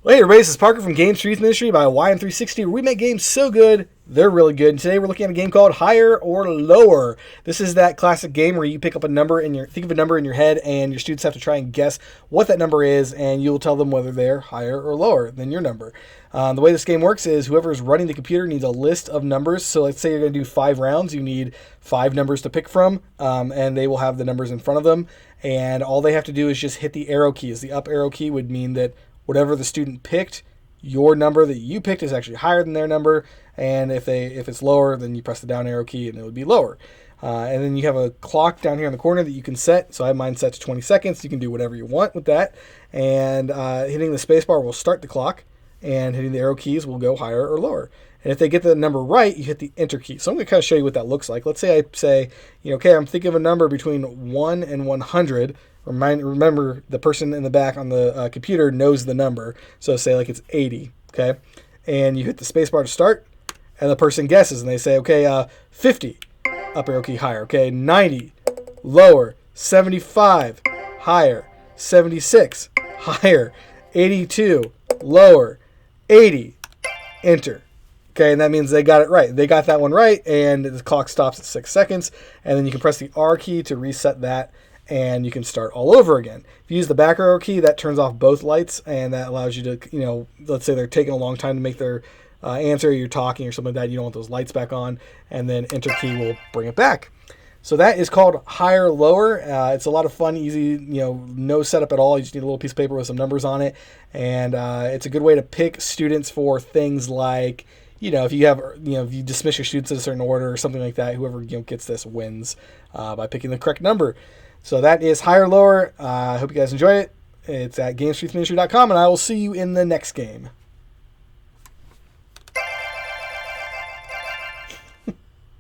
Hey everybody, this is Parker from Games Truth Ministry by YM360, where we make games so good, they're really good. And today we're looking at a game called Higher or Lower. This is that classic game where you pick up a number think of a number in your head, and your students have to try and guess what that number is, and you'll tell them whether they're higher or lower than your number. The way this game works is whoever is running the computer needs a list of numbers. So let's say you're going to do 5 rounds. You need 5 numbers to pick from, and they will have the numbers in front of them. And all they have to do is just hit the arrow keys. The up arrow key would mean that whatever the student picked, your number that you picked is actually higher than their number, and if it's lower, then you press the down arrow key and it would be lower. And then you have a clock down here in the corner that you can set. So I have mine set to 20 seconds. You can do whatever you want with that. And hitting the spacebar will start the clock, and hitting the arrow keys will go higher or lower. And if they get the number right, you hit the enter key. So I'm going to kind of show you what that looks like. Let's say I say, okay, I'm thinking of a number between 1 and 100. Remember, the person in the back on the computer knows the number. So say like it's 80, okay? And you hit the spacebar to start, and the person guesses, and they say, okay, 50, up arrow key higher, okay, 90, lower, 75, higher, 76, higher, 82, lower, 80, enter. Okay, and that means they got it right. They got that one right, and the clock stops at 6 seconds, and then you can press the R key to reset that, and you can start all over again. If you use the back arrow key, that turns off both lights, and that allows you to, let's say they're taking a long time to make their answer, you're talking or something like that, you don't want those lights back on, and then enter key will bring it back. So that is called Higher Lower. It's a lot of fun, easy, no setup at all. You just need a little piece of paper with some numbers on it, and it's a good way to pick students for things like, if you dismiss your students in a certain order or something like that, whoever gets this wins by picking the correct number. So that is Higher Lower. I hope you guys enjoy it. It's at GamesTruthMinistry.com, and I will see you in the next game.